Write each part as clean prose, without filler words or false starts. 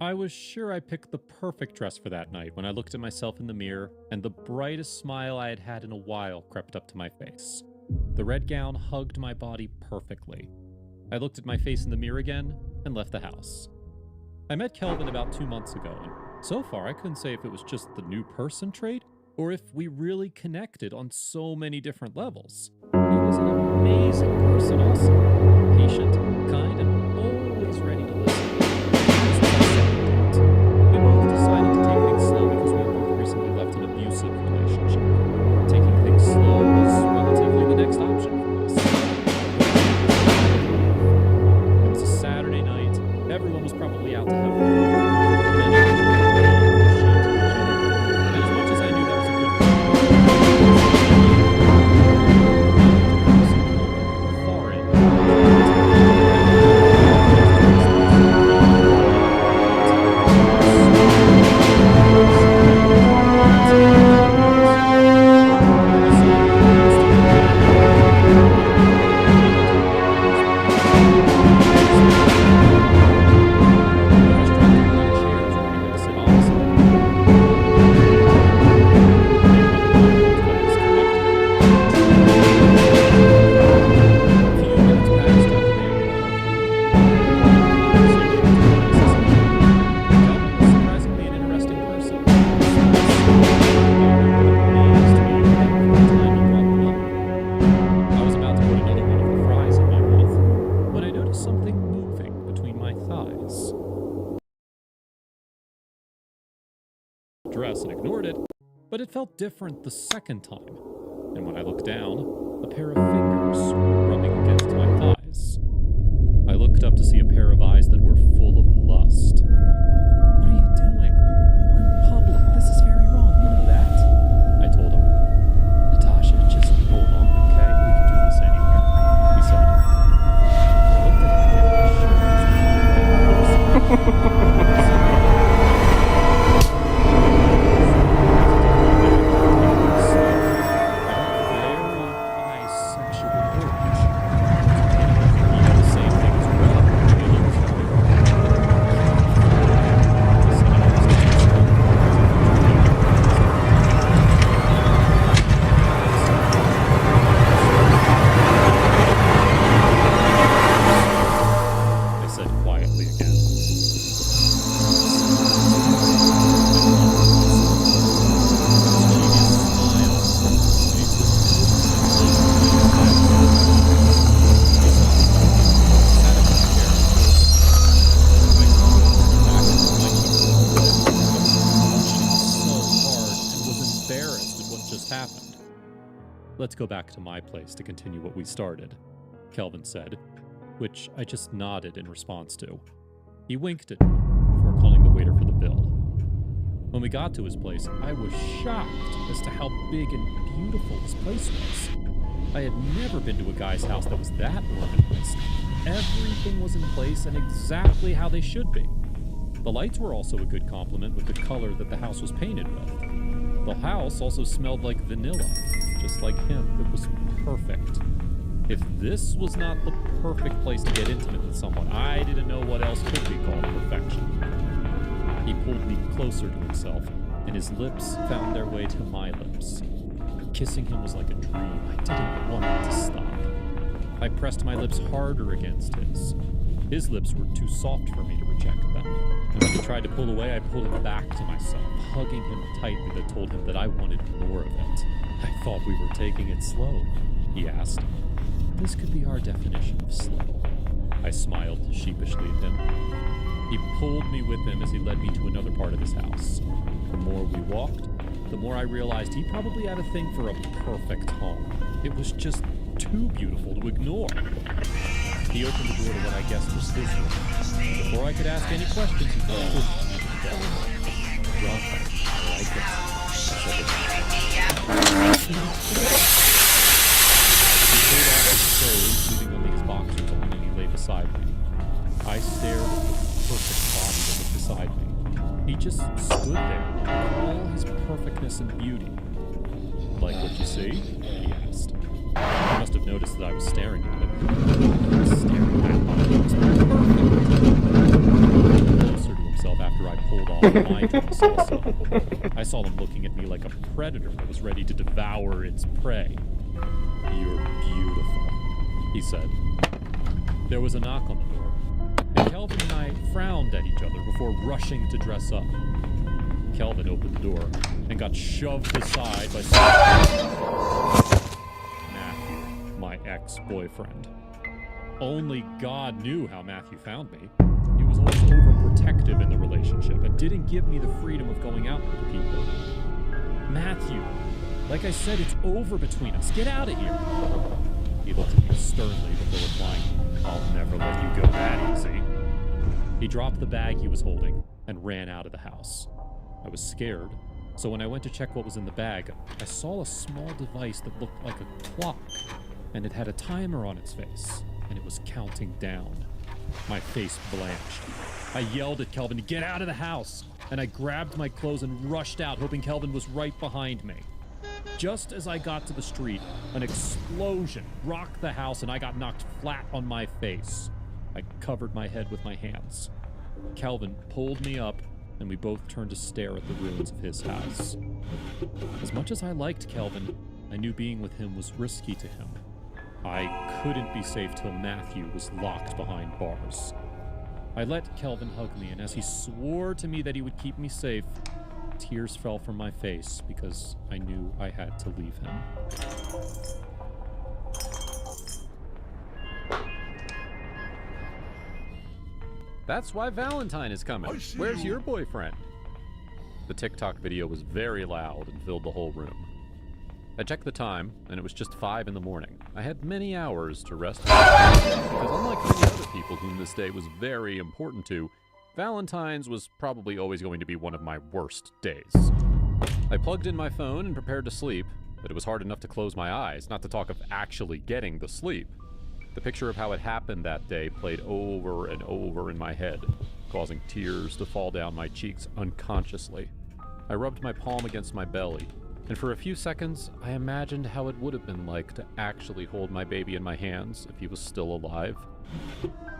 I was sure I picked the perfect dress for that night when I looked at myself in the mirror and the brightest smile I had had in a while crept up to my face. The red gown hugged my body perfectly. I looked at my face in the mirror again and left the house. I met Kelvin about 2 months ago, and so far I couldn't say if it was just the new person trait or if we really connected on so many different levels. He was an amazing person also, patient, kind, and always ready to listen. We both decided to take things slow because we had both recently left an abusive relationship. Taking things slow was relatively the next option for us. It was a Saturday night. Everyone was probably out to have fun. And ignored it, but it felt different the second time, and when I looked down, a pair of fingers were rubbing against my thighs. I looked up to see a pair of eyes that were full of lust. "What are you doing? We're in public. This is very wrong. You know that," I told him. "Natasha, just hold on, okay? We can do this anywhere," he said. I looked at him and "Let's go back to my place to continue what we started," Kelvin said, which I just nodded in response to. He winked at me before calling the waiter for the bill. When we got to his place, I was shocked as to how big and beautiful his place was. I had never been to a guy's house that was that organized. Everything was in place and exactly how they should be. The lights were also a good complement with the color that the house was painted with. The house also smelled like vanilla. Just like him, it was perfect. If this was not the perfect place to get intimate with someone, I didn't know what else could be called perfection. He pulled me closer to himself, and his lips found their way to my lips. Kissing him was like a dream. I didn't want it to stop. I pressed my lips harder against his. His lips were too soft for me to reject them. And when he tried to pull away, I pulled him back to myself, hugging him tightly that told him that I wanted more of it. "I thought we were taking it slow," he asked. "This could be our definition of slow." I smiled sheepishly at him. He pulled me with him as he led me to another part of his house. The more we walked, the more I realized he probably had a thing for a perfect home. It was just too beautiful to ignore. He opened the door to what I guessed was his room. Before I could ask any questions, he pushed me to the bed. "Well, I like it," I said. He pulled off his clothes, leaving only his boxers on, and he lay beside me. I stared at the perfect body that was beside me. He just stood there, in all his perfectness and beauty. "Like what you see?" he asked. He must have noticed that I was staring at him. He was staring at me. He was perfect. He pulled closer to himself after all of my dress also. I saw them looking at me like a predator that was ready to devour its prey. "You're beautiful," he said. There was a knock on the door, and Kelvin and I frowned at each other before rushing to dress up. Kelvin opened the door and got shoved aside by Matthew, my ex-boyfriend. Only God knew how Matthew found me. He was always overprotective in the relationship and didn't give me the freedom of going out with people. "Matthew, like I said, it's over between us. Get out of here." He looked at me sternly before replying, "I'll never let you go that easy." He dropped the bag he was holding and ran out of the house. I was scared, so when I went to check what was in the bag, I saw a small device that looked like a clock, and it had a timer on its face, and it was counting down. My face blanched. I yelled at Kelvin to get out of the house, and I grabbed my clothes and rushed out, hoping Kelvin was right behind me. Just as I got to the street, an explosion rocked the house, and I got knocked flat on my face. I covered my head with my hands. Kelvin pulled me up, and we both turned to stare at the ruins of his house. As much as I liked Kelvin, I knew being with him was risky to him. I couldn't be safe till Matthew was locked behind bars. I let Kelvin hug me, and as he swore to me that he would keep me safe, tears fell from my face because I knew I had to leave him. "That's why Valentine is coming. Where's your boyfriend?" The TikTok video was very loud and filled the whole room. I checked the time, and it was just 5 in the morning. I had many hours to rest because unlike many other people whom this day was very important to, Valentine's was probably always going to be one of my worst days. I plugged in my phone and prepared to sleep, but it was hard enough to close my eyes, not to talk of actually getting the sleep. The picture of how it happened that day played over and over in my head, causing tears to fall down my cheeks unconsciously. I rubbed my palm against my belly, and for a few seconds, I imagined how it would have been like to actually hold my baby in my hands if he was still alive.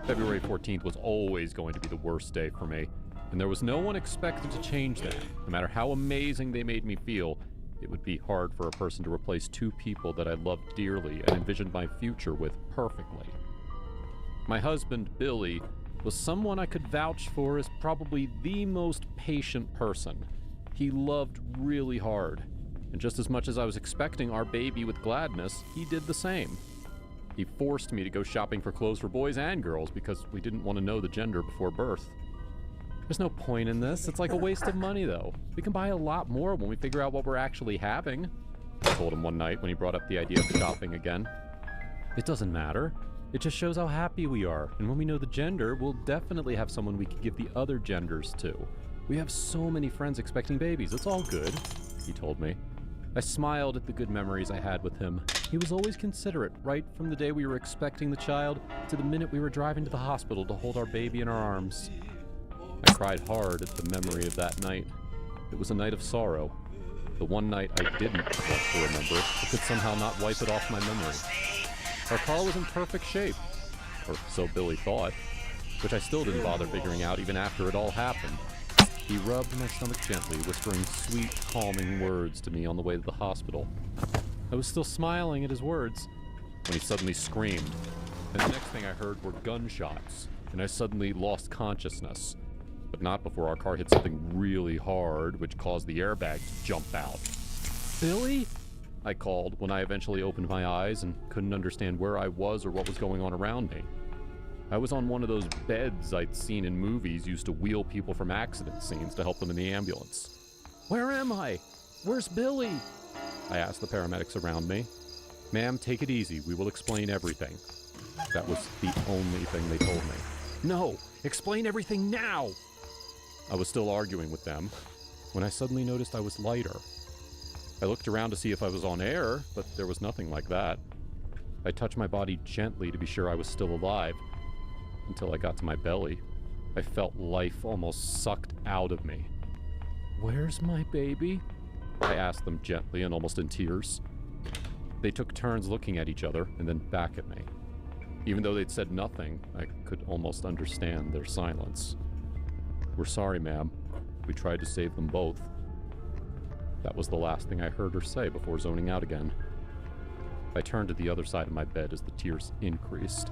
February 14th was always going to be the worst day for me, and there was no one expected to change that. No matter how amazing they made me feel, it would be hard for a person to replace two people that I loved dearly and envisioned my future with perfectly. My husband, Billy, was someone I could vouch for as probably the most patient person. He loved really hard, and just as much as I was expecting our baby with gladness, he did the same. He forced me to go shopping for clothes for boys and girls because we didn't want to know the gender before birth. There's no point in this. It's like a waste of money, though. We can buy a lot more when we figure out what we're actually having, I told him one night when he brought up the idea of shopping again. It doesn't matter. It just shows how happy we are, and when we know the gender, we'll definitely have someone we can give the other genders to. We have so many friends expecting babies. It's all good, he told me. I smiled at the good memories I had with him. He was always considerate, right from the day we were expecting the child to the minute we were driving to the hospital to hold our baby in our arms. I cried hard at the memory of that night. It was a night of sorrow. The one night I didn't want to remember, but could somehow not wipe it off my memory. Our car was in perfect shape, or so Billy thought, which I still didn't bother figuring out even after it all happened. He rubbed my stomach gently, whispering sweet, calming words to me on the way to the hospital. I was still smiling at his words when he suddenly screamed, and the next thing I heard were gunshots, and I suddenly lost consciousness, but not before our car hit something really hard, which caused the airbag to jump out. "Billy?" I called when I eventually opened my eyes and couldn't understand where I was or what was going on around me. I was on one of those beds I'd seen in movies used to wheel people from accident scenes to help them in the ambulance. "Where am I? Where's Billy?" I asked the paramedics around me. "Ma'am, take it easy. We will explain everything." That was the only thing they told me. "No, explain everything now!" I was still arguing with them when I suddenly noticed I was lighter. I looked around to see if I was on air, but there was nothing like that. I touched my body gently to be sure I was still alive. Until I got to my belly, I felt life almost sucked out of me. "Where's my baby?" I asked them gently and almost in tears. They took turns looking at each other and then back at me. Even though they'd said nothing, I could almost understand their silence. "We're sorry, ma'am. We tried to save them both. That was the last thing I heard her say before zoning out again. I turned to the other side of my bed as the tears increased.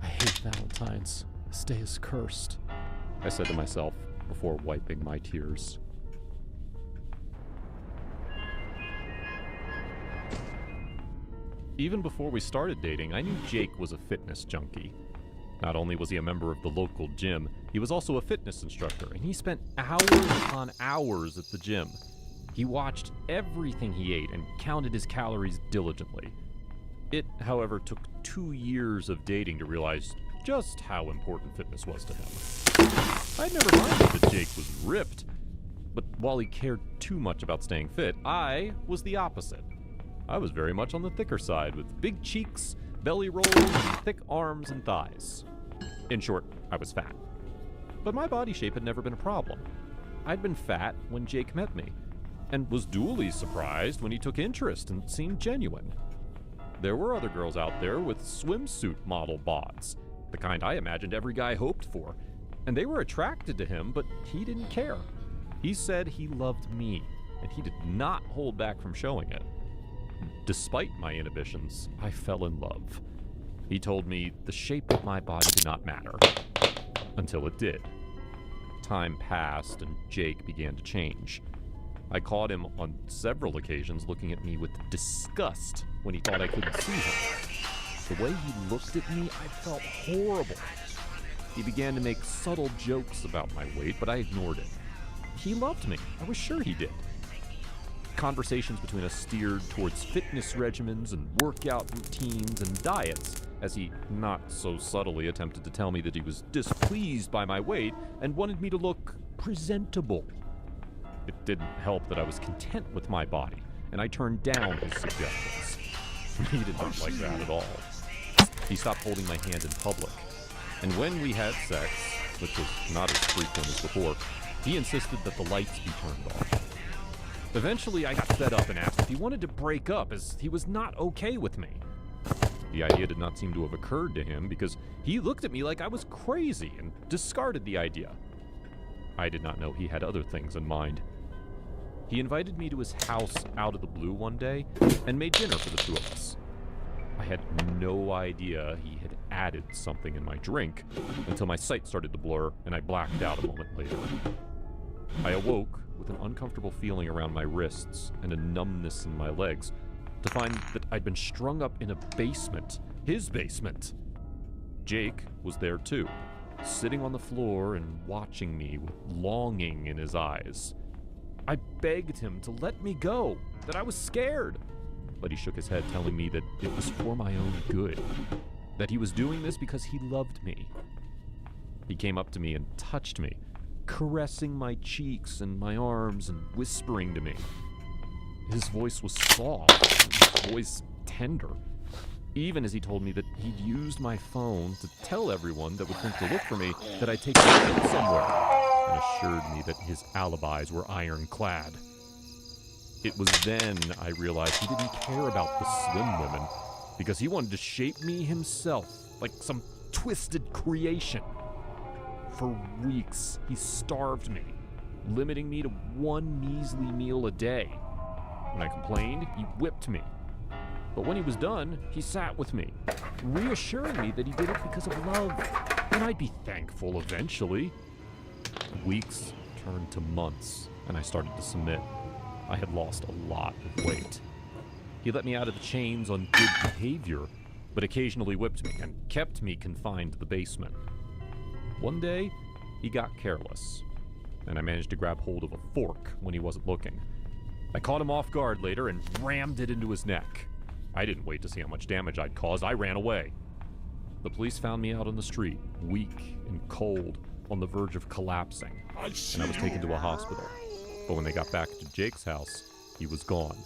I hate Valentine's. This day is cursed, I said to myself before wiping my tears. Even before we started dating, I knew Jake was a fitness junkie. Not only was he a member of the local gym, he was also a fitness instructor, and he spent hours upon hours at the gym. He watched everything he ate and counted his calories diligently. It, however, took 2 years of dating to realize just how important fitness was to him. I'd never minded that Jake was ripped, but while he cared too much about staying fit, I was the opposite. I was very much on the thicker side, with big cheeks, belly rolls, and thick arms and thighs. In short, I was fat. But my body shape had never been a problem. I'd been fat when Jake met me, and was duly surprised when he took interest and seemed genuine. There were other girls out there with swimsuit model bods, the kind I imagined every guy hoped for, and they were attracted to him, but he didn't care. He said he loved me, and he did not hold back from showing it. Despite my inhibitions, I fell in love. He told me the shape of my body did not matter, until it did. Time passed, and Jake began to change. I caught him on several occasions looking at me with disgust when he thought I couldn't see him. The way he looked at me, I felt horrible. He began to make subtle jokes about my weight, but I ignored it. He loved me. I was sure he did. Conversations between us steered towards fitness regimens and workout routines and diets, as he not so subtly attempted to tell me that he was displeased by my weight and wanted me to look presentable. It didn't help that I was content with my body, and I turned down his suggestions. He did not like that at all. He stopped holding my hand in public, and when we had sex, which was not as frequent as before, he insisted that the lights be turned off. Eventually, I got fed up and asked if he wanted to break up, as he was not okay with me. The idea did not seem to have occurred to him because he looked at me like I was crazy and discarded the idea. I did not know he had other things in mind. He invited me to his house out of the blue one day and made dinner for the two of us. I had no idea he had added something in my drink until my sight started to blur and I blacked out a moment later. I awoke with an uncomfortable feeling around my wrists and a numbness in my legs to find that I'd been strung up in a basement, his basement. Jake was there too, sitting on the floor and watching me with longing in his eyes. I begged him to let me go, that I was scared, but he shook his head, telling me that it was for my own good, that he was doing this because he loved me. He came up to me and touched me, caressing my cheeks and my arms and whispering to me. His voice was soft, his voice tender, even as he told me that he'd used my phone to tell everyone that would think to look for me that I'd taken it somewhere, and assured me that his alibis were ironclad. It was then I realized he didn't care about the slim women, because he wanted to shape me himself like some twisted creation. For weeks, he starved me, limiting me to one measly meal a day. When I complained, he whipped me. But when he was done, he sat with me, reassuring me that he did it because of love, and I'd be thankful eventually. Weeks turned to months, and I started to submit. I had lost a lot of weight. He let me out of the chains on good behavior, but occasionally whipped me and kept me confined to the basement. One day, he got careless, and I managed to grab hold of a fork when he wasn't looking. I caught him off guard later and rammed it into his neck. I didn't wait to see how much damage I'd caused. I ran away. The police found me out on the street, weak and cold, on the verge of collapsing, and I was taken to a hospital. But when they got back to Jake's house, he was gone,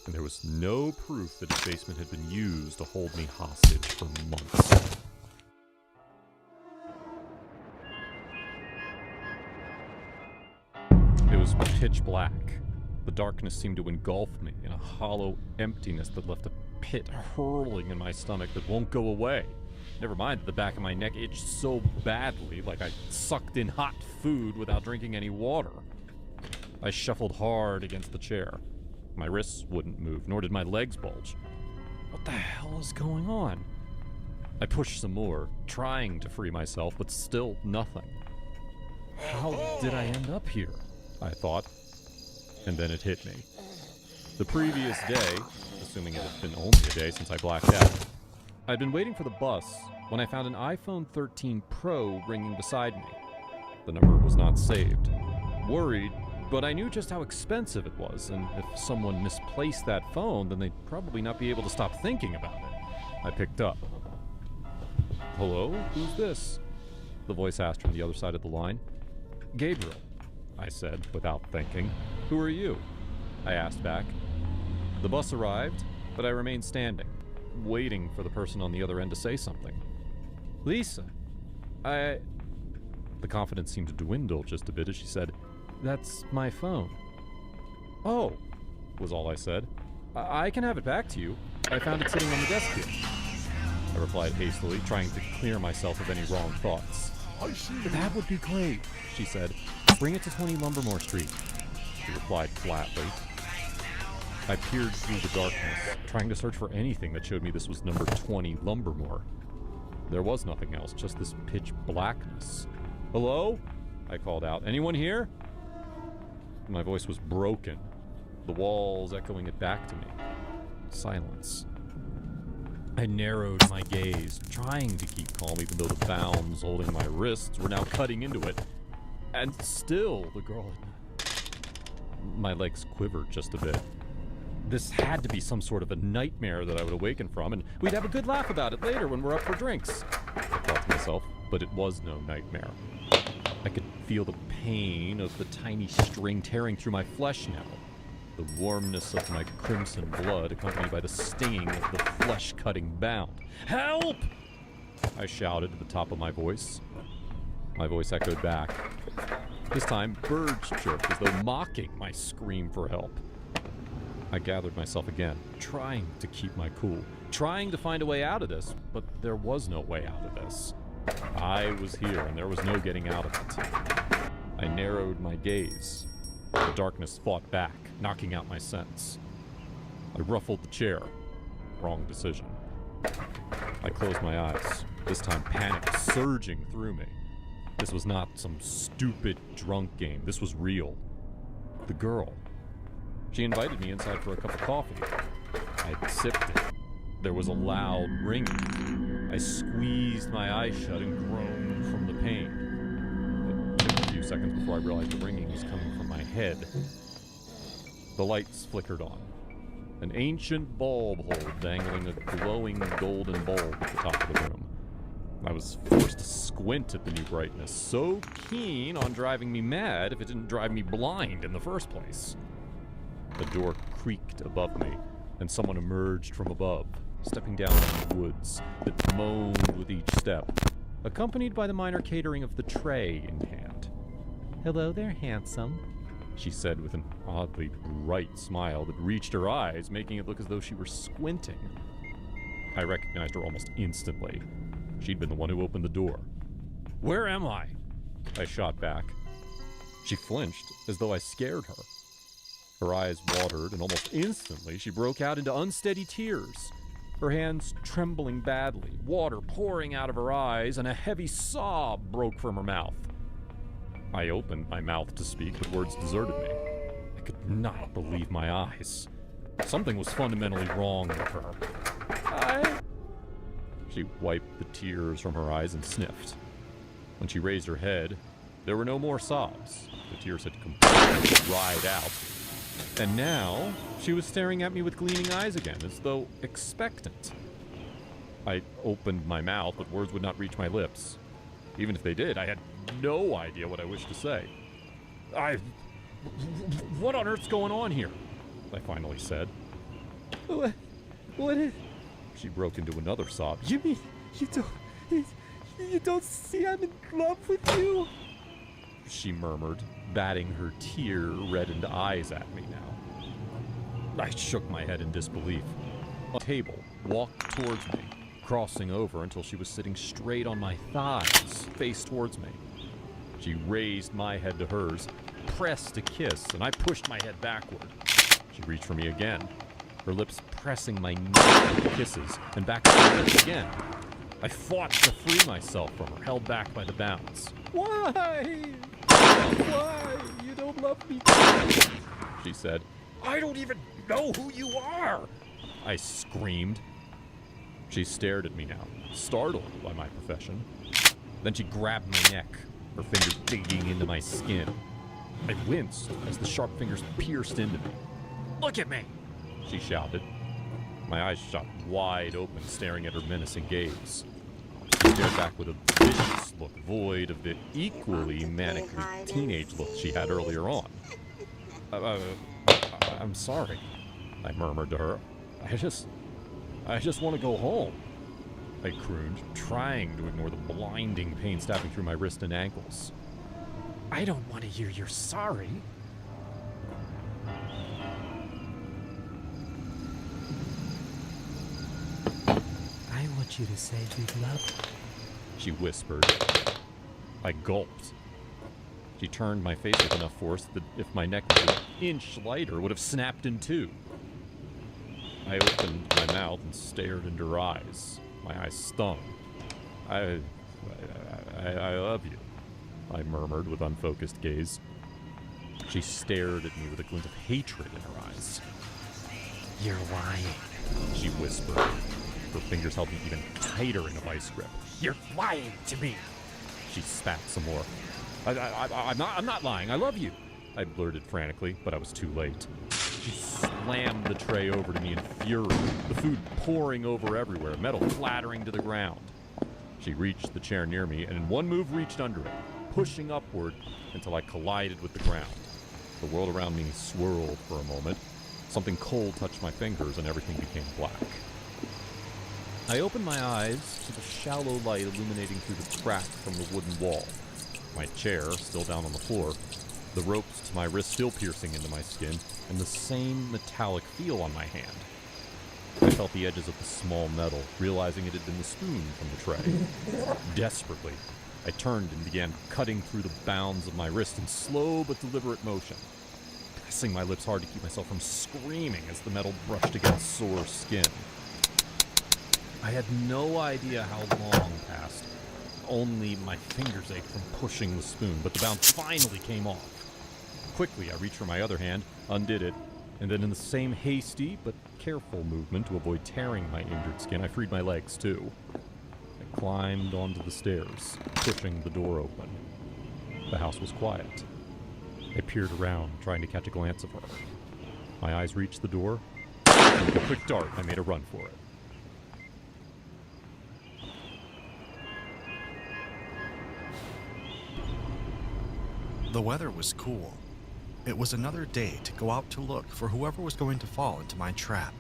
and there was no proof that his basement had been used to hold me hostage for months. It was pitch black. The darkness seemed to engulf me in a hollow emptiness that left a pit hurling in my stomach that won't go away. Never mind that the back of my neck itched so badly, like I sucked in hot food without drinking any water. I shuffled hard against the chair. My wrists wouldn't move, nor did my legs bulge. What the hell is going on? I pushed some more, trying to free myself, but still nothing. How did I end up here? I thought. And then it hit me. The previous day, assuming it had been only a day since I blacked out, I'd been waiting for the bus when I found an iPhone 13 Pro ringing beside me. The number was not saved. Worried, but I knew just how expensive it was, and if someone misplaced that phone, then they'd probably not be able to stop thinking about it. I picked up. Hello? Who's this? The voice asked from the other side of the line. Gabriel, I said, without thinking. Who are you? I asked back. The bus arrived, but I remained standing, waiting for the person on the other end to say something. Lisa, The confidence seemed to dwindle just a bit as she said, That's my phone. Oh, was all I said. I can have it back to you. I found it sitting on the desk here. I replied hastily, trying to clear myself of any wrong thoughts. That would be great, she said. Bring it to 20 Lumbermore Street. She replied flatly. I peered through the darkness, trying to search for anything that showed me this was number 20 Lumbermore. There was nothing else, just this pitch blackness. Hello? I called out. Anyone here? My voice was broken, the walls echoing it back to me. Silence. I narrowed my gaze, trying to keep calm even though the bounds holding my wrists were now cutting into it. And still, the girl had... My legs quivered just a bit. This had to be some sort of a nightmare that I would awaken from, and we'd have a good laugh about it later when we're up for drinks. I thought to myself, but it was no nightmare. I could feel the pain of the tiny string tearing through my flesh now. The warmness of my crimson blood accompanied by the stinging of the flesh-cutting bound. Help! I shouted at the top of my voice. My voice echoed back. This time, birds chirped as though mocking my scream for help. I gathered myself again, trying to keep my cool, trying to find a way out of this, but there was no way out of this. I was here, and there was no getting out of it. I narrowed my gaze. The darkness fought back, knocking out my sense. I ruffled the chair. Wrong decision. I closed my eyes, this time panic surging through me. This was not some stupid drunk game. This was real. The girl. She invited me inside for a cup of coffee. I sipped it. There was a loud ringing. I squeezed my eyes shut and groaned from the pain. It took a few seconds before I realized the ringing was coming from my head. The lights flickered on. An ancient bulb hole dangling a glowing golden bulb at the top of the room. I was forced to squint at the new brightness, so keen on driving me mad if it didn't drive me blind in the first place. The door creaked above me, and someone emerged from above, stepping down into the woods that moaned with each step, accompanied by the minor catering of the tray in hand. Hello there, handsome, she said with an oddly bright smile that reached her eyes, making it look as though she were squinting. I recognized her almost instantly. She'd been the one who opened the door. Where am I? I shot back. She flinched, as though I scared her. Her eyes watered, and almost instantly she broke out into unsteady tears, her hands trembling badly, water pouring out of her eyes, and a heavy sob broke from her mouth. I opened my mouth to speak, but words deserted me. I could not believe my eyes. Something was fundamentally wrong with her. She wiped the tears from her eyes and sniffed. When she raised her head, there were no more sobs. The tears had completely dried out. And now, she was staring at me with gleaming eyes again, as though expectant. I opened my mouth, but words would not reach my lips. Even if they did, I had no idea what I wished to say. What on earth's going on here? I finally said. What is... She broke into another sob. You mean, you don't see I'm in love with you? She murmured, batting her tear-reddened eyes at me now. I shook my head in disbelief. A table walked towards me, crossing over until she was sitting straight on my thighs, face towards me. She raised my head to hers, pressed a kiss, and I pushed my head backward. She reached for me again, her lips pressing my neck with kisses, and back to my lips again. I fought to free myself from her, held back by the bounds. Why? Why? You don't love me, she said. I don't even know who you are, I screamed. She stared at me now, startled by my profession. Then she grabbed my neck, her fingers digging into my skin. I winced as the sharp fingers pierced into me. Look at me, she shouted. My eyes shot wide open, staring at her menacing gaze. She stared back with a vicious look, void of the equally manically teenage look she had earlier on. I'm sorry, I murmured to her. I just want to go home, I crooned, trying to ignore the blinding pain stabbing through my wrist and ankles. I don't want to hear you're sorry. I want you to say you love me, she whispered. I gulped. She turned my face with enough force that if my neck was an inch lighter, would have snapped in two. I opened my mouth and stared into her eyes. My eyes stung. I love you, I murmured with unfocused gaze. She stared at me with a glint of hatred in her eyes. You're lying, she whispered. Her fingers held me even tighter in a vice grip. You're lying to me, she spat some more. I'm not lying. I love you, I blurted frantically, but I was too late. She slammed the tray over to me in fury, the food pouring over everywhere, metal clattering to the ground. She reached the chair near me and in one move reached under it, pushing upward until I collided with the ground. The world around me swirled for a moment. Something cold touched my fingers and everything became black. I opened my eyes to the shallow light illuminating through the crack from the wooden wall. My chair, still down on the floor, the ropes to my wrist still piercing into my skin, and the same metallic feel on my hand. I felt the edges of the small metal, realizing it had been the spoon from the tray. Desperately, I turned and began cutting through the bounds of my wrist in slow but deliberate motion, pressing my lips hard to keep myself from screaming as the metal brushed against sore skin. I had no idea how long passed. Only my fingers ached from pushing the spoon, but the bound finally came off. Quickly, I reached for my other hand, undid it, and then in the same hasty but careful movement to avoid tearing my injured skin, I freed my legs too. I climbed onto the stairs, pushing the door open. The house was quiet. I peered around, trying to catch a glance of her. My eyes reached the door, and with a quick dart, I made a run for it. The weather was cool. It was another day to go out to look for whoever was going to fall into my trap.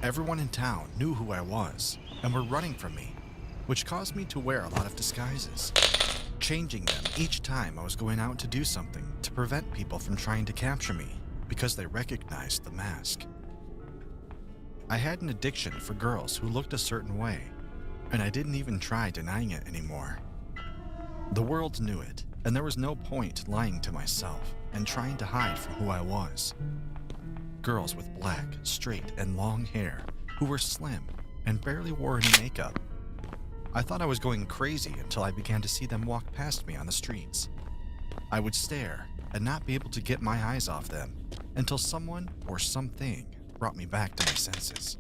Everyone in town knew who I was and were running from me, which caused me to wear a lot of disguises, changing them each time I was going out to do something to prevent people from trying to capture me because they recognized the mask. I had an addiction for girls who looked a certain way, and I didn't even try denying it anymore. The world knew it, and there was no point lying to myself and trying to hide from who I was. Girls with black, straight, and long hair who were slim and barely wore any makeup. I thought I was going crazy until I began to see them walk past me on the streets. I would stare and not be able to get my eyes off them until someone or something brought me back to my senses.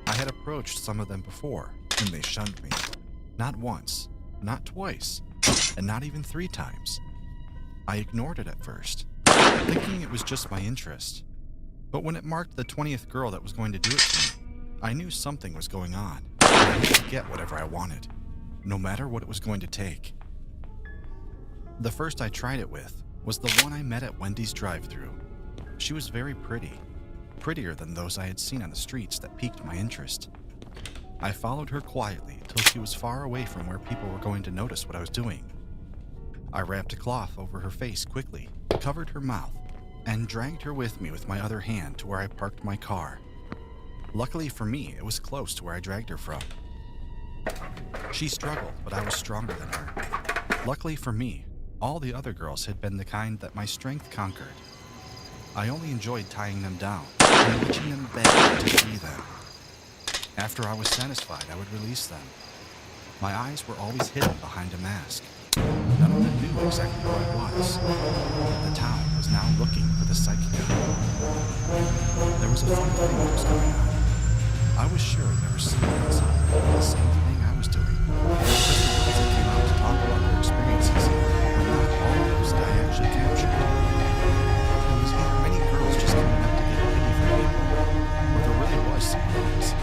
I had approached some of them before, and they shunned me. Not once, not twice, and not even 3 times. I ignored it at first, thinking it was just my interest. But when it marked the 20th girl that was going to do it to me, I knew something was going on, and I had to get whatever I wanted, no matter what it was going to take. The first I tried it with was the one I met at Wendy's drive-thru. She was very pretty, prettier than those I had seen on the streets that piqued my interest. I followed her quietly till she was far away from where people were going to notice what I was doing. I wrapped a cloth over her face quickly, covered her mouth, and dragged her with me with my other hand to where I parked my car. Luckily for me, it was close to where I dragged her from. She struggled, but I was stronger than her. Luckily for me, all the other girls had been the kind that my strength conquered. I only enjoyed tying them down and reaching them beg to free them. After I was satisfied, I would release them. My eyes were always hidden behind a mask. None of them knew exactly who I was. The town was now looking for the psychic guy. There was a funny thing that was going on. I was sure there were someone else out there doing the same thing I was doing. Because the girls that came out to talk about their experiences were not all those that I actually captured. There was either many girls just coming up to get pity from people, or there really was someone else.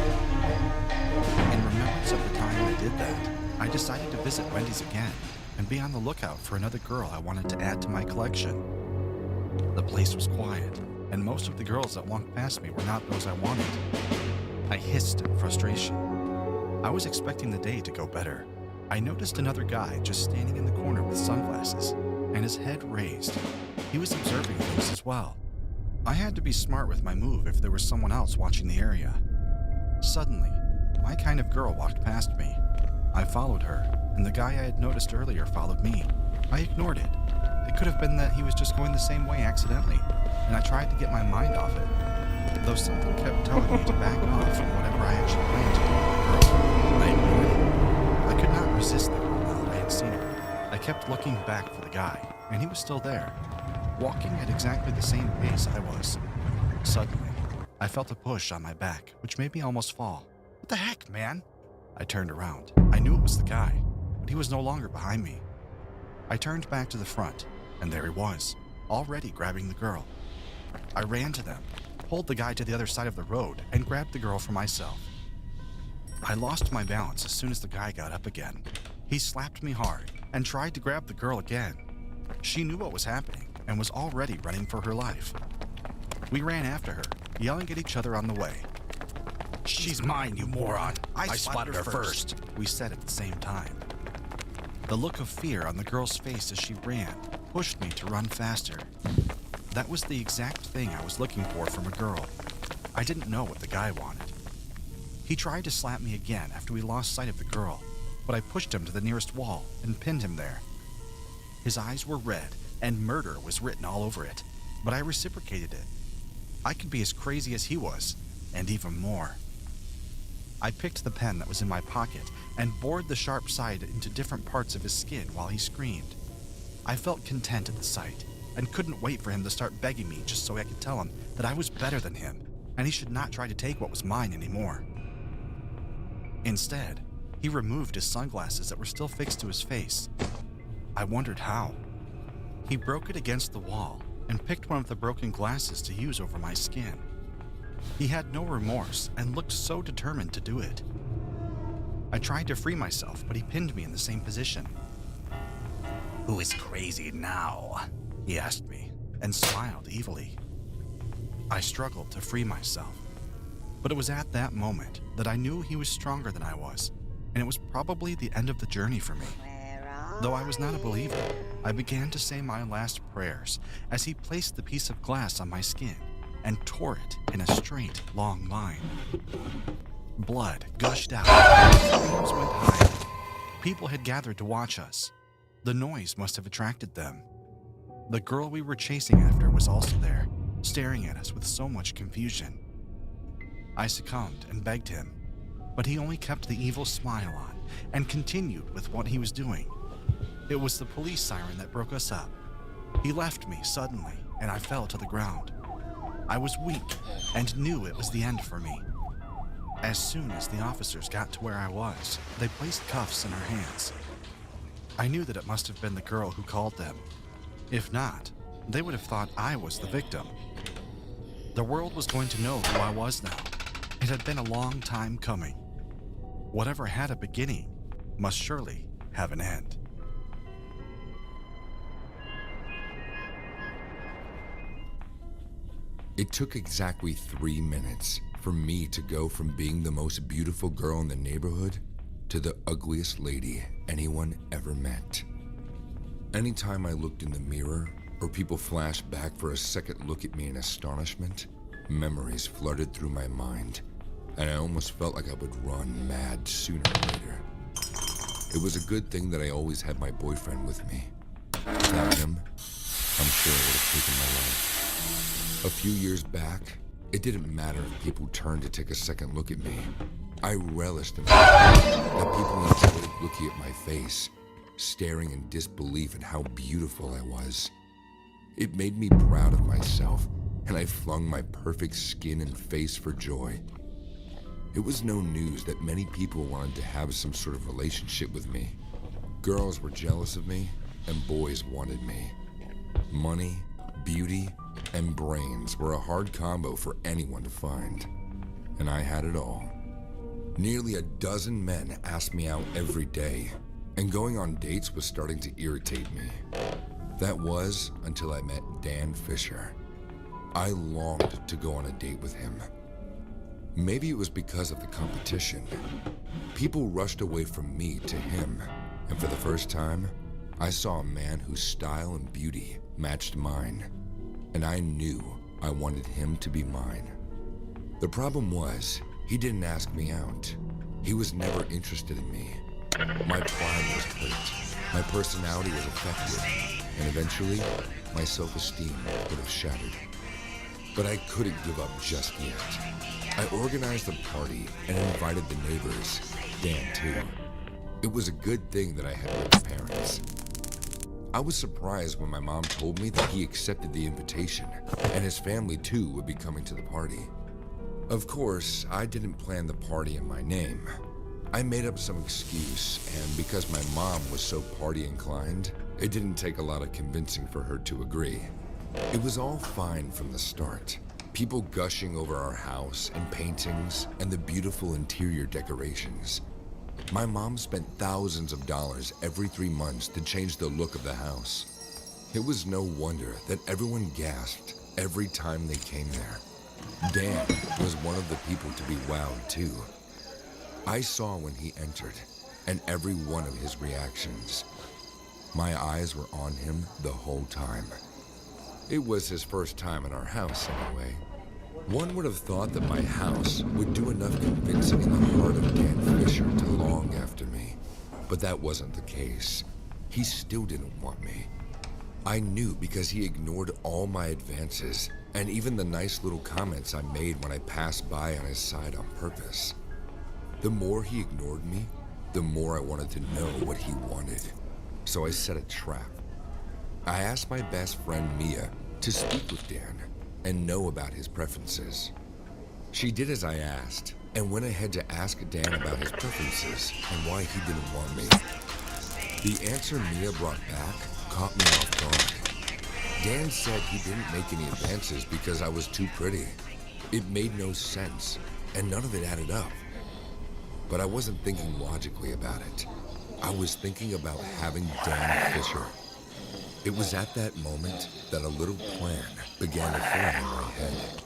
In remembrance of the time I did that, I decided to visit Wendy's again and be on the lookout for another girl I wanted to add to my collection. The place was quiet, and most of the girls that walked past me were not those I wanted. I hissed in frustration. I was expecting the day to go better. I noticed another guy just standing in the corner with sunglasses, and his head raised. He was observing things as well. I had to be smart with my move if there was someone else watching the area. Suddenly, my kind of girl walked past me. I followed her, and the guy I had noticed earlier followed me. I ignored it. It could have been that he was just going the same way accidentally, and I tried to get my mind off it. Though something kept telling me to back off from whatever I actually planned to do with the girl. I ignored it. I could not resist the girl now that I had seen her. I kept looking back for the guy, and he was still there, walking at exactly the same pace I was. Suddenly, I felt a push on my back, which made me almost fall. What the heck, man? I turned around. I knew it was the guy, but he was no longer behind me. I turned back to the front, and there he was, already grabbing the girl. I ran to them, pulled the guy to the other side of the road, and grabbed the girl for myself. I lost my balance as soon as the guy got up again. He slapped me hard and tried to grab the girl again. She knew what was happening and was already running for her life. We ran after her, yelling at each other on the way. "She's mine, you moron! I spotted her first," we said at the same time. The look of fear on the girl's face as she ran pushed me to run faster. That was the exact thing I was looking for from a girl. I didn't know what the guy wanted. He tried to slap me again after we lost sight of the girl, but I pushed him to the nearest wall and pinned him there. His eyes were red, and murder was written all over it, but I reciprocated it. I could be as crazy as he was, and even more. I picked the pen that was in my pocket and bored the sharp side into different parts of his skin while he screamed. I felt content at the sight and couldn't wait for him to start begging me just so I could tell him that I was better than him and he should not try to take what was mine anymore. Instead, he removed his sunglasses that were still fixed to his face. I wondered how. He broke it against the wall and picked one of the broken glasses to use over my skin. He had no remorse and looked so determined to do it. I tried to free myself, but he pinned me in the same position. "Who is crazy now?" he asked me, and smiled evilly. I struggled to free myself, but it was at that moment that I knew he was stronger than I was, and it was probably the end of the journey for me. Though I was not a believer, I began to say my last prayers as he placed the piece of glass on my skin and tore it in a straight, long line. Blood gushed out, flames went high. People had gathered to watch us. The noise must have attracted them. The girl we were chasing after was also there, staring at us with so much confusion. I succumbed and begged him, but he only kept the evil smile on and continued with what he was doing. It was the police siren that broke us up. He left me suddenly, and I fell to the ground. I was weak and knew it was the end for me. As soon as the officers got to where I was, they placed cuffs in our hands. I knew that it must have been the girl who called them. If not, they would have thought I was the victim. The world was going to know who I was now. It had been a long time coming. Whatever had a beginning must surely have an end. It took exactly 3 minutes for me to go from being the most beautiful girl in the neighborhood to the ugliest lady anyone ever met. Anytime I looked in the mirror or people flashed back for a second look at me in astonishment, memories flooded through my mind. and I almost felt like I would run mad sooner or later. It was a good thing that I always had my boyfriend with me. Without him, I'm sure it would have taken my life. A few years back, it didn't matter if people turned to take a second look at me. I relished in the fact that people enjoyed looking at my face, staring in disbelief at how beautiful I was. It made me proud of myself, and I flung my perfect skin and face for joy. It was no news that many people wanted to have some sort of relationship with me. Girls were jealous of me, and boys wanted me. Money, beauty, and brains were a hard combo for anyone to find, and I had it all. Nearly a dozen men asked me out every day, and going on dates was starting to irritate me. That was until I met Dan Fisher. I longed to go on a date with him. Maybe it was because of the competition. People rushed away from me to him, and for the first time, I saw a man whose style and beauty matched mine, and I knew I wanted him to be mine. The problem was, he didn't ask me out. He was never interested in me. My pride was hurt, my personality was affected, and eventually, my self-esteem would have shattered. But I couldn't give up just yet. I organized a party and invited the neighbors, Dan too. It was a good thing that I had rich parents. I was surprised when my mom told me that he accepted the invitation, and his family too would be coming to the party. Of course, I didn't plan the party in my name. I made up some excuse, and because my mom was so party inclined, it didn't take a lot of convincing for her to agree. It was all fine from the start. People gushing over our house and paintings and the beautiful interior decorations. My mom spent thousands of dollars every 3 months to change the look of the house. It was no wonder that everyone gasped every time they came there. Dan was one of the people to be wowed too. I saw when he entered, and every one of his reactions. My eyes were on him the whole time. It was his first time in our house anyway. One would have thought that my house would do enough convincing in the heart of Dan Fisher to long after me. But that wasn't the case. He still didn't want me. I knew because he ignored all my advances, and even the nice little comments I made when I passed by on his side on purpose. The more he ignored me, the more I wanted to know what he wanted. So I set a trap. I asked my best friend Mia to speak with Dan and know about his preferences. She did as I asked and went ahead to ask Dan about his preferences and why he didn't want me. The answer Mia brought back caught me off guard. Dan said he didn't make any advances because I was too pretty. It made no sense, and none of it added up. But I wasn't thinking logically about it. I was thinking about having Dan Fisher. It was at that moment that a little plan began to form in my head.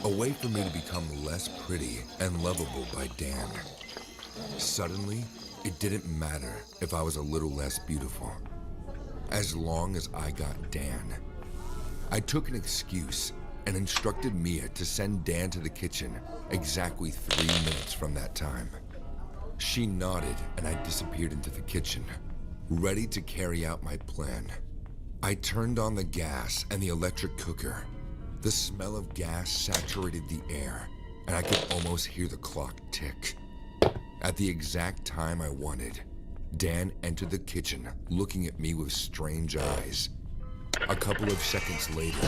A way for me to become less pretty and lovable by Dan. Suddenly, it didn't matter if I was a little less beautiful, as long as I got Dan. I took an excuse and instructed Mia to send Dan to the kitchen exactly 3 minutes from that time. She nodded and I disappeared into the kitchen, ready to carry out my plan. I turned on the gas and the electric cooker. The smell of gas saturated the air, and I could almost hear the clock tick. At the exact time I wanted, Dan entered the kitchen, looking at me with strange eyes. A couple of seconds later,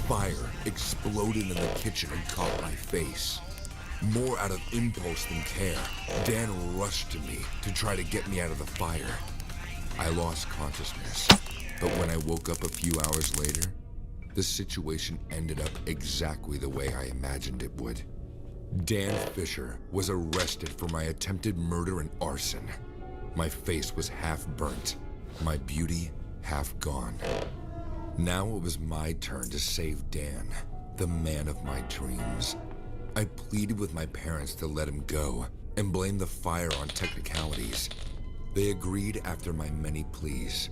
fire exploded in the kitchen and caught my face. More out of impulse than care, Dan rushed to me to try to get me out of the fire. I lost consciousness, but when I woke up a few hours later, the situation ended up exactly the way I imagined it would. Dan Fisher was arrested for my attempted murder and arson. My face was half burnt, my beauty half gone. Now it was my turn to save Dan, the man of my dreams. I pleaded with my parents to let him go and blamed the fire on technicalities. They agreed after my many pleas.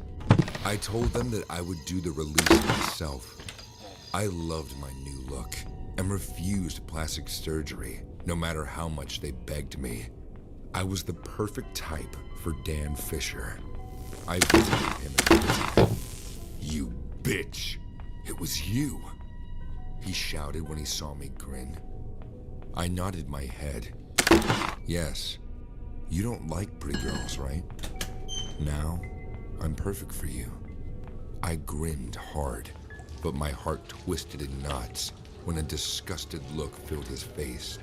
I told them that I would do the release myself. I loved my new look and refused plastic surgery No matter how much they begged me, I was the perfect type for Dan Fisher. I visited him in prison. "You bitch! It was you!" he shouted when he saw me grin. I nodded my head. "Yes, you don't like pretty girls, right? Now, I'm perfect for you." I grinned hard, but my heart twisted in knots when a disgusted look filled his face.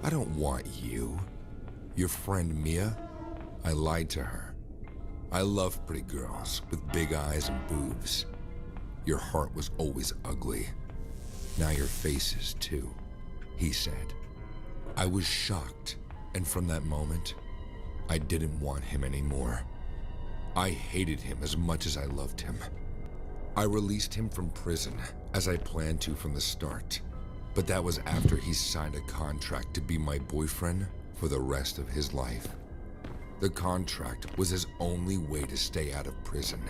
"I don't want you. Your friend Mia?" I lied to her. "I love pretty girls with big eyes and boobs. Your heart was always ugly. Now your face is too," he said. I was shocked, and from that moment, I didn't want him anymore. I hated him as much as I loved him. I released him from prison, as I planned to from the start, but that was after he signed a contract to be my boyfriend for the rest of his life. The contract was his only way to stay out of prison,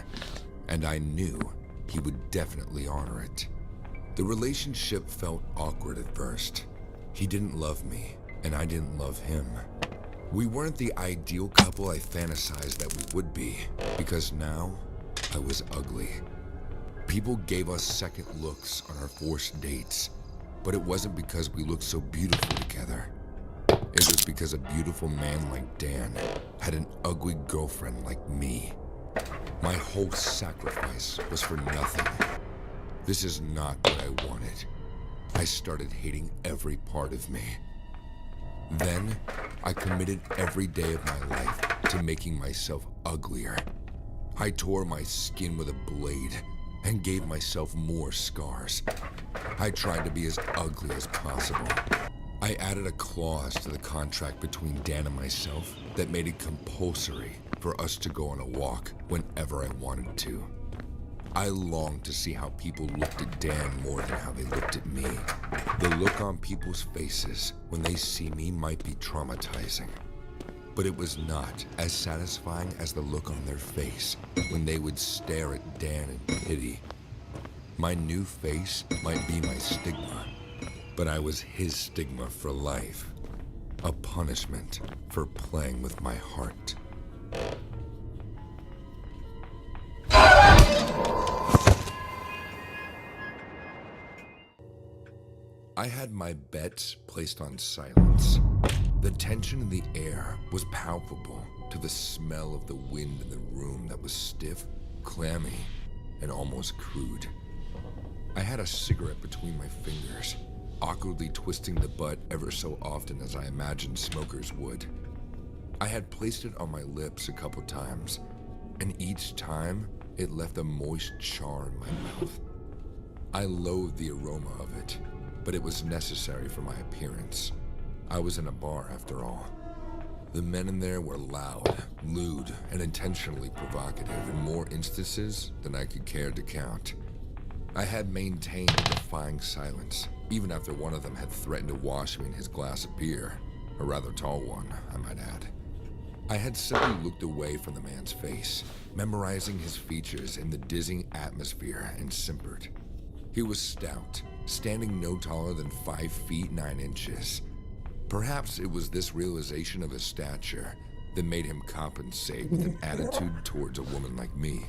and I knew he would definitely honor it. The relationship felt awkward at first. He didn't love me, and I didn't love him. We weren't the ideal couple I fantasized that we would be, because now I was ugly. People gave us second looks on our forced dates, but it wasn't because we looked so beautiful together. It was because a beautiful man like Dan had an ugly girlfriend like me. My whole sacrifice was for nothing. This is not what I wanted. I started hating every part of me. Then, I committed every day of my life to making myself uglier. I tore my skin with a blade and gave myself more scars. I tried to be as ugly as possible. I added a clause to the contract between Dan and myself that made it compulsory for us to go on a walk whenever I wanted to. I longed to see how people looked at Dan more than how they looked at me. The look on people's faces when they see me might be traumatizing, but it was not as satisfying as the look on their face when they would stare at Dan in pity. My new face might be my stigma, but I was his stigma for life, a punishment for playing with my heart. I had my bets placed on silence. The tension in the air was palpable to the smell of the wind in the room that was stiff, clammy, and almost crude. I had a cigarette between my fingers, awkwardly twisting the butt ever so often as I imagined smokers would. I had placed it on my lips a couple times, and each time it left a moist char in my mouth. I loathed the aroma of it, but it was necessary for my appearance. I was in a bar after all. The men in there were loud, lewd, and intentionally provocative in more instances than I could care to count. I had maintained a defying silence, even after one of them had threatened to wash me in his glass of beer, a rather tall one, I might add. I had simply looked away from the man's face, memorizing his features in the dizzying atmosphere, and simpered. He was stout, standing no taller than 5 feet 9 inches. Perhaps it was this realization of his stature that made him compensate with an attitude towards a woman like me.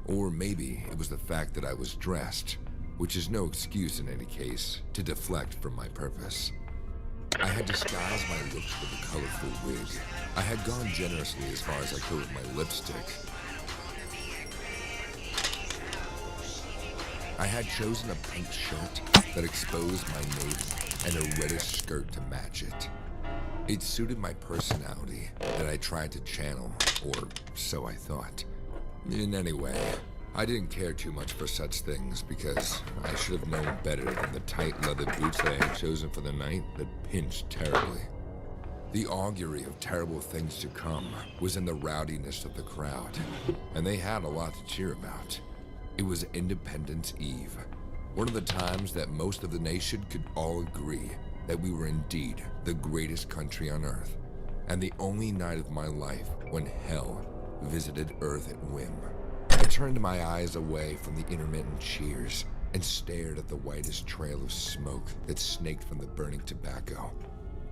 Or maybe it was the fact that I was dressed, which is no excuse in any case, to deflect from my purpose. I had disguised my looks with a colorful wig. I had gone generously as far as I could with my lipstick. I had chosen a pink shirt that exposed my navel and a reddish skirt to match it. It suited my personality that I tried to channel, or so I thought. In any way, I didn't care too much for such things because I should have known better than the tight leather boots that I had chosen for the night that pinched terribly. The augury of terrible things to come was in the rowdiness of the crowd, and they had a lot to cheer about. It was Independence Eve, one of the times that most of the nation could all agree that we were indeed the greatest country on Earth, and the only night of my life when hell visited Earth at whim. I turned my eyes away from the intermittent cheers and stared at the whitest trail of smoke that snaked from the burning tobacco.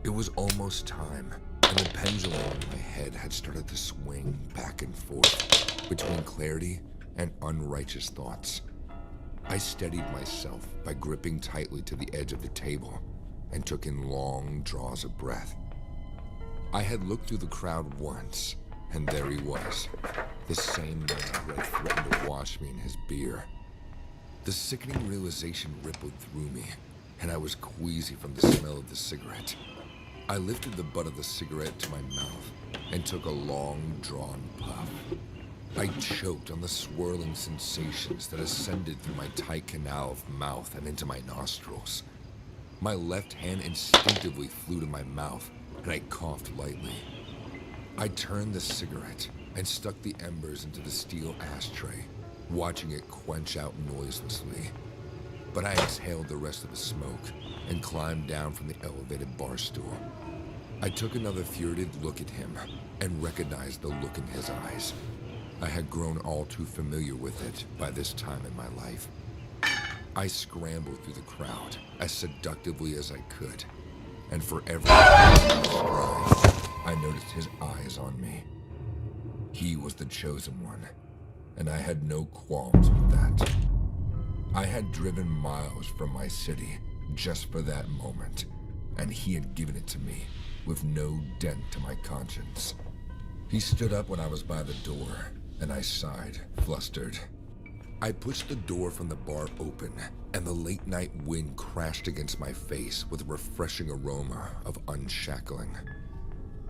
It was almost time, and the pendulum in my head had started to swing back and forth between clarity and unrighteous thoughts. I steadied myself by gripping tightly to the edge of the table and took in long draws of breath. I had looked through the crowd once, and there he was, the same man who had threatened to wash me in his beer. The sickening realization rippled through me, and I was queasy from the smell of the cigarette. I lifted the butt of the cigarette to my mouth and took a long, drawn puff. I choked on the swirling sensations that ascended through my tight canal of mouth and into my nostrils. My left hand instinctively flew to my mouth, and I coughed lightly. I turned the cigarette and stuck the embers into the steel ashtray, watching it quench out noiselessly. But I exhaled the rest of the smoke and climbed down from the elevated bar stool. I took another furtive look at him and recognized the look in his eyes. I had grown all too familiar with it by this time in my life. I scrambled through the crowd as seductively as I could, and for every stride, I noticed his eyes on me. He was the chosen one, and I had no qualms with that. I had driven miles from my city just for that moment, and he had given it to me with no dent to my conscience. He stood up when I was by the door, and I sighed, flustered. I pushed the door from the bar open, and the late-night wind crashed against my face with a refreshing aroma of unshackling.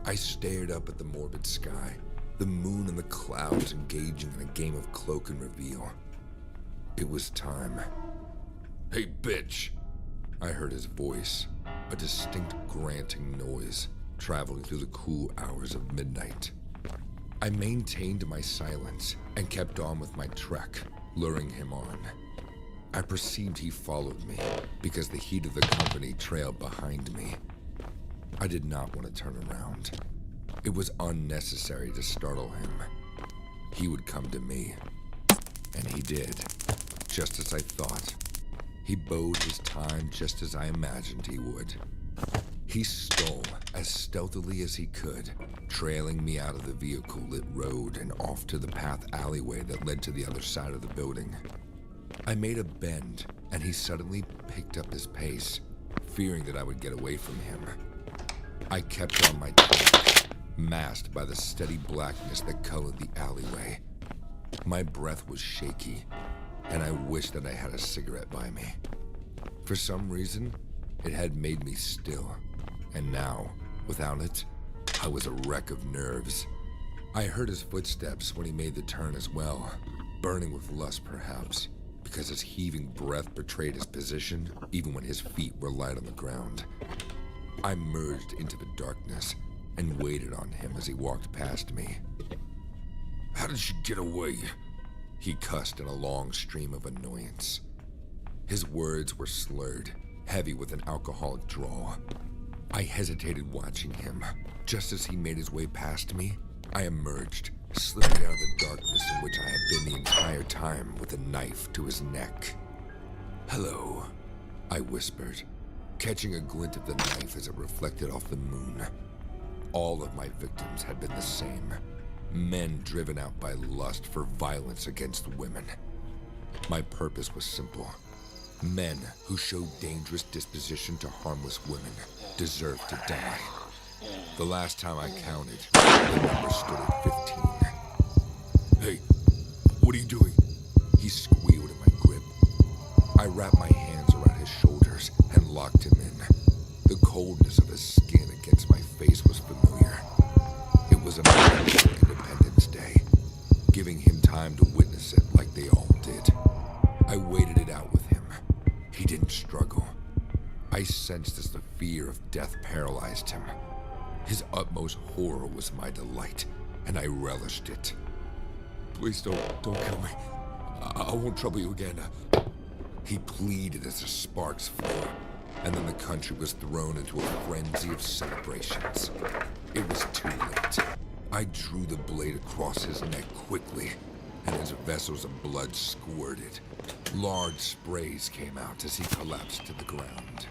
I stared up at the morbid sky, the moon and the clouds engaging in a game of cloak and reveal. It was time. "Hey, bitch!" I heard his voice, a distinct granting noise traveling through the cool hours of midnight. I maintained my silence and kept on with my trek, luring him on. I perceived he followed me because the heat of the company trailed behind me. I did not want to turn around. It was unnecessary to startle him. He would come to me. And he did, just as I thought. He bode his time just as I imagined he would. He stole as stealthily as he could, trailing me out of the vehicle-lit road and off to the path alleyway that led to the other side of the building. I made a bend, and he suddenly picked up his pace, fearing that I would get away from him. I kept on my track, masked by the steady blackness that colored the alleyway. My breath was shaky, and I wished that I had a cigarette by me. For some reason, it had made me still, and now, without it, I was a wreck of nerves. I heard his footsteps when he made the turn as well, burning with lust perhaps, because his heaving breath betrayed his position even when his feet were light on the ground. I merged into the darkness and waited on him as he walked past me. "How did she get away?" He cussed in a long stream of annoyance. His words were slurred, heavy with an alcoholic drawl. I hesitated watching him. Just as he made his way past me, I emerged, slipping out of the darkness in which I had been the entire time with a knife to his neck. "Hello," I whispered, catching a glint of the knife as it reflected off the moon. All of my victims had been the same. Men driven out by lust for violence against women. My purpose was simple. Men who showed dangerous disposition to harmless women deserved to die. The last time I counted, the number stood at 15. "Hey, what are you doing?" He squealed in my grip. I wrapped my hands around his shoulders and locked him in. The coldness of his skin against my face was familiar. It was a moment for Independence Day, giving him time to witness it like they all did. I waited it out with him. He didn't struggle. I sensed as the fear of death paralyzed him. His utmost horror was my delight, and I relished it. "Please don't kill me. I won't trouble you again." He pleaded as the sparks flew, and then the country was thrown into a frenzy of celebrations. It was too late. I drew the blade across his neck quickly, and his vessels of blood squirted. Large sprays came out as he collapsed to the ground.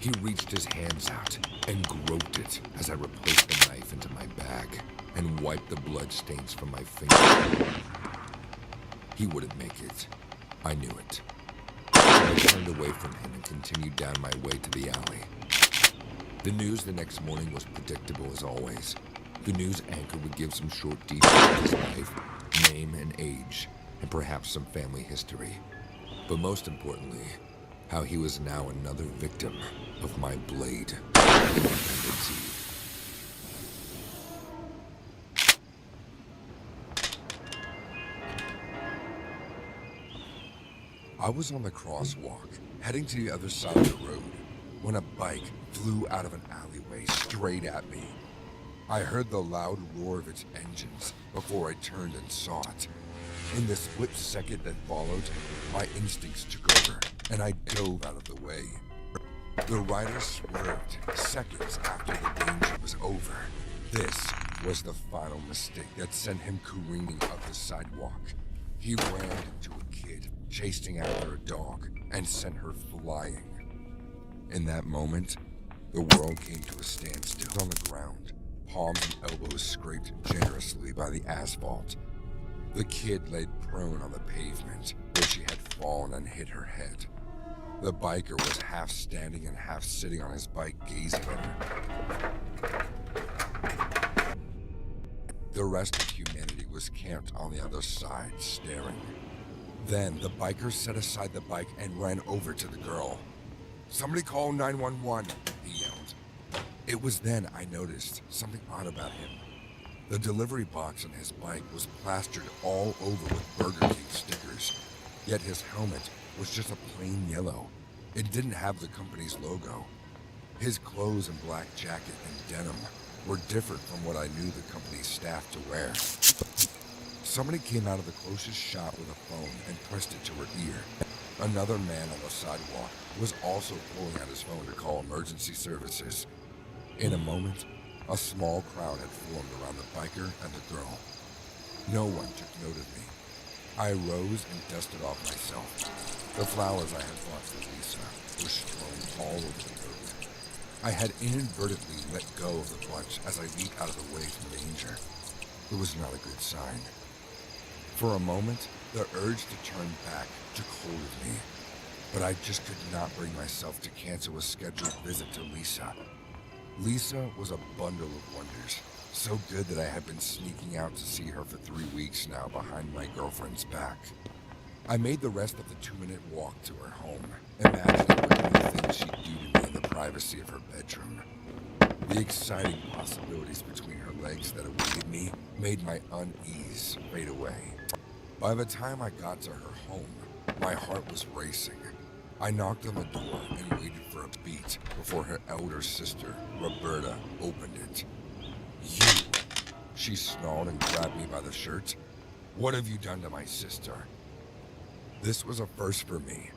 He reached his hands out and groped it as I replaced the knife into my bag and wiped the blood stains from my fingers. He wouldn't make it. I knew it. So I turned away from him and continued down my way to the alley. The news the next morning was predictable as always. The news anchor would give some short details of his life, name and age, and perhaps some family history. But most importantly, how he was now another victim of my blade dependency. I was on the crosswalk, heading to the other side of the road, when a bike flew out of an alleyway straight at me. I heard the loud roar of its engines before I turned and saw it. In the split second that followed, my instincts took over, and I dove out of the way. The rider swerved seconds after the danger was over. This was the final mistake that sent him careening up the sidewalk. He rammed into a kid, chasing after a dog, and sent her flying. In that moment, the world came to a standstill on the ground, palms and elbows scraped generously by the asphalt. The kid laid prone on the pavement, where she had fallen and hit her head. The biker was half standing and half sitting on his bike, gazing at her. The rest of humanity was camped on the other side, staring. Then the biker set aside the bike and ran over to the girl. "Somebody call 911, he yelled. It was then I noticed something odd about him. The delivery box on his bike was plastered all over with Burger King stickers, yet his helmet was just a plain yellow. It didn't have the company's logo. His clothes and black jacket and denim were different from what I knew the company's staff to wear. Somebody came out of the closest shop with a phone and pressed it to her ear. Another man on the sidewalk was also pulling out his phone to call emergency services. In a moment, a small crowd had formed around the biker and the girl. No one took note of me. I rose and dusted off myself. The flowers I had bought for Lisa were strewn all over the road. I had inadvertently let go of the bunch as I leaped out of the way from danger. It was not a good sign. For a moment, the urge to turn back took hold of me, but I just could not bring myself to cancel a scheduled visit to Lisa. Lisa was a bundle of wonders, so good that I had been sneaking out to see her for 3 weeks now behind my girlfriend's back. I made the rest of the 2-minute walk to her home, imagining what new things she'd do to me in the privacy of her bedroom. The exciting possibilities between her legs that awaited me made my unease fade away. By the time I got to her home, my heart was racing. I knocked on the door and waited for a beat before her elder sister, Roberta, opened it. "You!" She snarled and grabbed me by the shirt. "What have you done to my sister?" This was a first for me.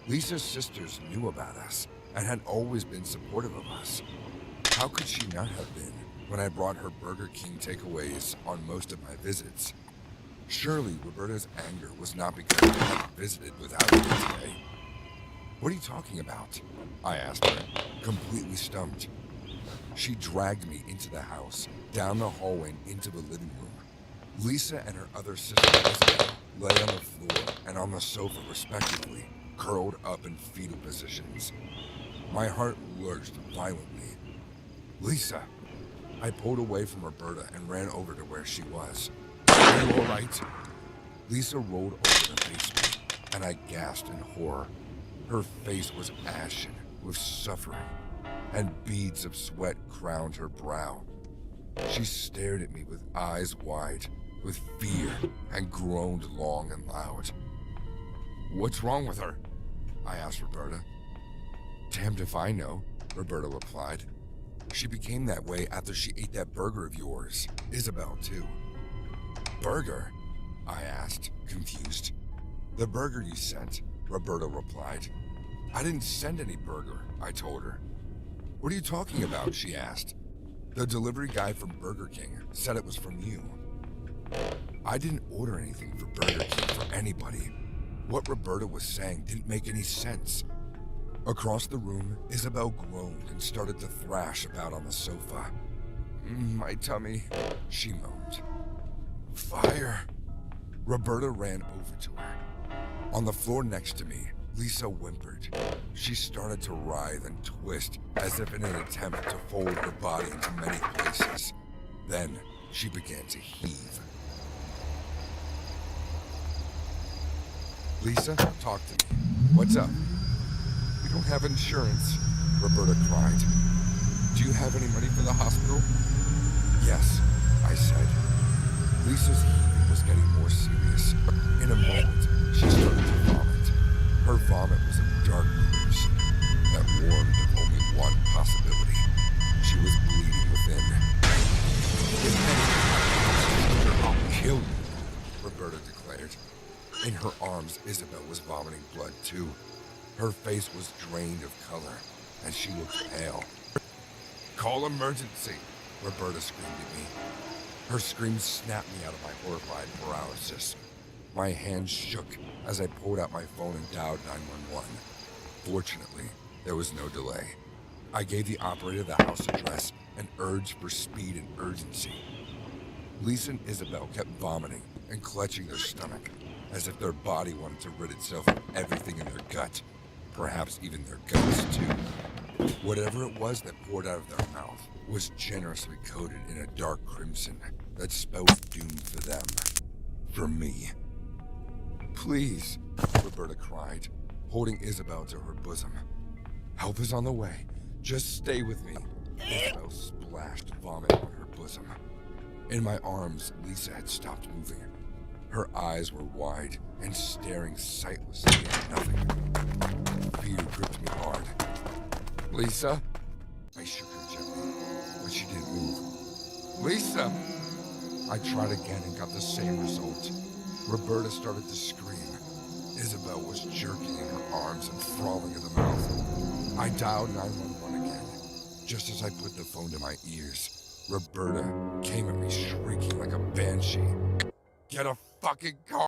Lisa's sisters knew about us and had always been supportive of us. How could she not have been when I brought her Burger King takeaways on most of my visits? Surely Roberta's anger was not because I had visited without me today. "What are you talking about?" I asked her, completely stumped. She dragged me into the house, down the hallway and into the living room. Lisa and her other sister Isabel lay on the floor and on the sofa respectively, curled up in fetal positions. My heart lurched violently. "Lisa!" I pulled away from Roberta and ran over to where she was. "Are you all right?" Lisa rolled over to face me, and I gasped in horror. Her face was ashen with suffering, and beads of sweat crowned her brow. She stared at me with eyes wide, with fear, and groaned long and loud. "What's wrong with her?" I asked Roberta. "Damned if I know," Roberta replied. "She became that way after she ate that burger of yours. Isabel, too." "Burger?" I asked, confused. "The burger you sent," Roberta replied. "I didn't send any burger," I told her. "What are you talking about?" she asked. "The delivery guy from Burger King said it was from you." I didn't order anything for Burger King for anybody. What Roberta was saying didn't make any sense. Across the room, Isabel groaned and started to thrash about on the sofa. My tummy, she moaned. Fire. Roberta ran over to her. On the floor next to me, Lisa whimpered. She started to writhe and twist as if in an attempt to fold her body into many places. Then she began to heave. Lisa, talk to me. What's up? We don't have insurance, Roberta cried. Do you have any money for the hospital? Yes, I said. Lisa's heaving was getting more serious. In a moment, she started to vomit. Her vomit was a dark crimson that warned of only one possibility. She was bleeding within. If anything happens, I'll kill you, Roberta declared. In her arms, Isabel was vomiting blood too. Her face was drained of color, and she looked pale. Call emergency, Roberta screamed at me. Her scream snapped me out of my horrified paralysis. My hands shook as I pulled out my phone and dialed 911. Fortunately, there was no delay. I gave the operator the house address and urged for speed and urgency. Lisa and Isabel kept vomiting and clutching their stomach, as if their body wanted to rid itself of everything in their gut, perhaps even their guts too. Whatever it was that poured out of their mouth was generously coated in a dark crimson that spelled doom for them. For me. Please, Roberta cried, holding Isabel to her bosom. Help is on the way. Just stay with me. Isabel splashed vomit on her bosom. In my arms, Lisa had stopped moving. Her eyes were wide and staring sightlessly at nothing. Fear gripped me hard. Lisa? I shook her gently, but she didn't move. Lisa! I tried again and got the same result. Roberta started to scream. Isabel was jerking in her arms and frothing at the mouth. I dialed 911 again. Just as I put the phone to my ears, Roberta came at me shrieking like a banshee. Get a fucking car!